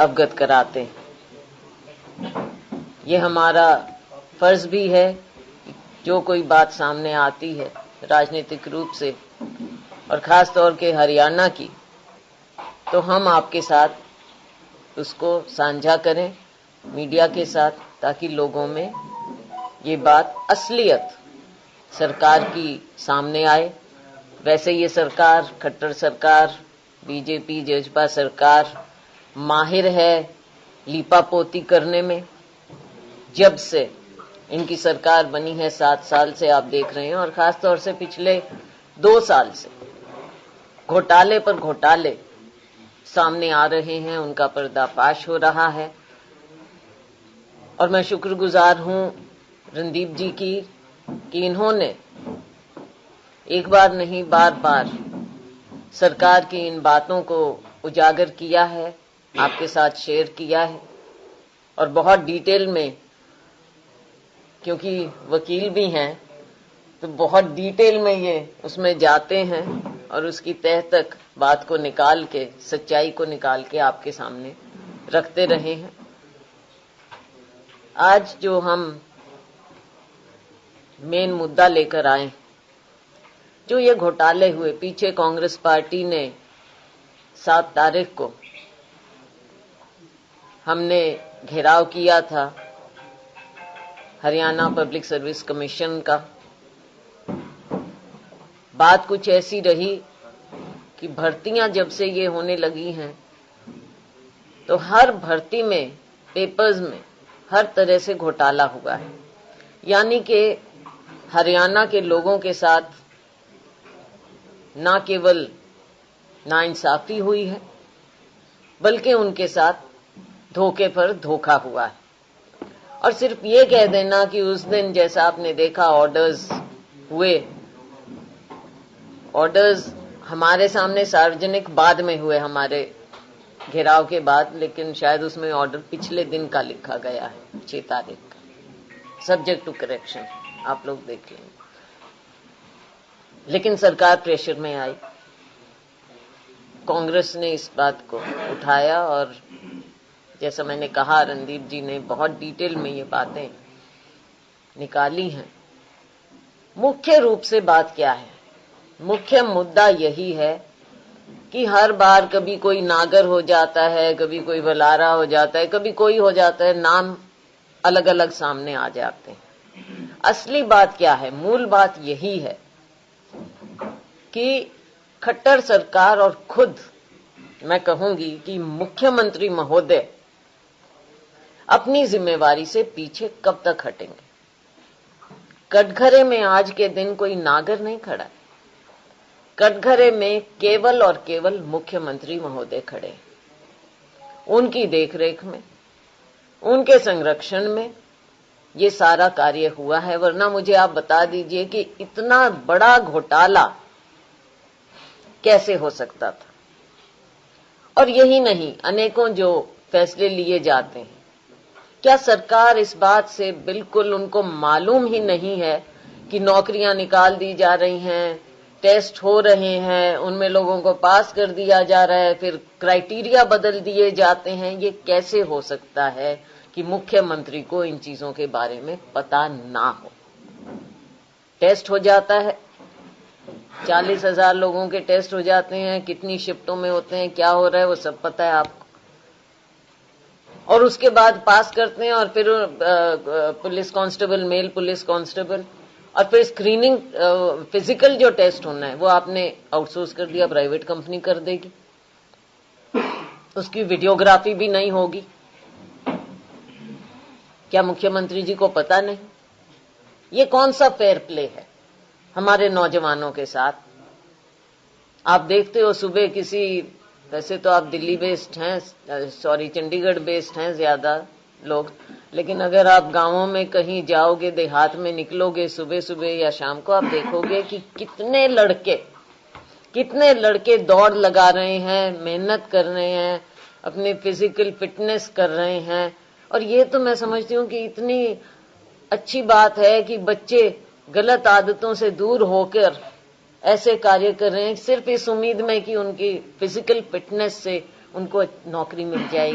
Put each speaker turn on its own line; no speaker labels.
अवगत कराते हैं। ये हमारा फर्ज भी है, जो कोई बात सामने आती है राजनीतिक रूप से और खास तौर के हरियाणा की, तो हम आपके साथ उसको साझा करें मीडिया के साथ, ताकि लोगों में ये बात असलियत सरकार की सामने आए। वैसे ये सरकार, खट्टर सरकार, बीजेपी जजपा सरकार माहिर है लीपापोती करने में। जब से इनकी सरकार बनी है 7 साल से आप देख रहे हैं, और खास तौर से पिछले 2 साल से घोटाले पर घोटाले सामने आ रहे हैं, उनका पर्दाफाश हो रहा है। और मैं शुक्रगुजार हूं रणदीप जी की कि इन्होंने एक बार नहीं बार बार सरकार की इन बातों को उजागर किया है, आपके साथ शेयर किया है, और बहुत डिटेल में, क्योंकि वकील भी हैं तो बहुत डिटेल में ये उसमें जाते हैं और उसकी तह तक बात को निकाल के, सच्चाई को निकाल के आपके सामने रखते रहे हैं। आज जो हम मेन मुद्दा लेकर आए, जो ये घोटाले हुए, पीछे कांग्रेस पार्टी ने 7 तारीख को हमने घेराव किया था हरियाणा पब्लिक सर्विस कमीशन का। बात कुछ ऐसी रही कि भर्तियां जब से ये होने लगी हैं तो हर भर्ती में, पेपर्स में हर तरह से घोटाला हुआ है। यानी कि हरियाणा के लोगों के साथ ना केवल नाइंसाफी हुई है, बल्कि उनके साथ धोखे पर धोखा हुआ है। और सिर्फ ये कह देना कि उस दिन जैसा आपने देखा ऑर्डर्स हुए, ऑर्डर्स हमारे सामने सार्वजनिक बाद में हुए, हमारे घेराव के बाद, लेकिन शायद उसमें ऑर्डर पिछले दिन का लिखा गया है, 6 तारीख का, सब्जेक्ट टू करेक्शन, आप लोग देख लेंगे। लेकिन सरकार प्रेशर में आई, कांग्रेस ने इस बात को उठाया और जैसा मैंने कहा रणदीप जी ने बहुत डिटेल में ये बातें निकाली हैं। मुख्य रूप से बात क्या है? मुख्य मुद्दा यही है कि हर बार कभी कोई नागर हो जाता है, कभी कोई बलारा हो जाता है, कभी कोई हो जाता है, नाम अलग अलग सामने आ जाते हैं। असली बात क्या है? मूल बात यही है कि खट्टर सरकार और खुद मैं कहूंगी कि मुख्यमंत्री महोदय अपनी जिम्मेवारी से पीछे कब तक हटेंगे? कटघरे में आज के दिन कोई नागर नहीं खड़ा है, कटघरे में केवल और केवल मुख्यमंत्री महोदय खड़े। उनकी देखरेख में, उनके संरक्षण में ये सारा कार्य हुआ है। वरना मुझे आप बता दीजिए कि इतना बड़ा घोटाला कैसे हो सकता था? और यही नहीं, अनेकों जो फैसले लिए जाते हैं, क्या सरकार इस बात से बिल्कुल उनको मालूम ही नहीं है कि नौकरियां निकाल दी जा रही हैं, टेस्ट हो रहे हैं, उनमें लोगों को पास कर दिया जा रहा है, फिर क्राइटेरिया बदल दिए जाते हैं? ये कैसे हो सकता है कि मुख्यमंत्री को इन चीजों के बारे में पता ना हो? टेस्ट हो जाता है, 40,000 लोगों के टेस्ट हो जाते हैं, कितनी शिफ्टों में होते हैं, क्या हो रहा है, वो सब पता है आपको। और उसके बाद पास करते हैं और फिर police constable, male police constable, और फिर स्क्रीनिंग, फिजिकल जो टेस्ट होना है वो आपने आउटसोर्स कर दिया, प्राइवेट कंपनी कर देगी, उसकी वीडियोग्राफी भी नहीं होगी। क्या मुख्यमंत्री जी को पता नहीं? ये कौन सा फेयर प्ले है हमारे नौजवानों के साथ? आप देखते हो सुबह किसी, वैसे तो आप दिल्ली बेस्ड हैं, सॉरी चंडीगढ़ बेस्ड हैं ज्यादा लोग, लेकिन अगर आप गांवों में कहीं जाओगे, देहात में निकलोगे सुबह सुबह या शाम को, आप देखोगे कि कितने लड़के दौड़ लगा रहे हैं, मेहनत कर रहे हैं, अपनी फिजिकल फिटनेस कर रहे हैं। और ये तो मैं समझती हूँ कि इतनी अच्छी बात है कि बच्चे गलत आदतों से दूर होकर ऐसे कार्य कर रहे हैं, सिर्फ इस उम्मीद में कि उनकी फिजिकल फिटनेस से उनको नौकरी मिल जाएगी।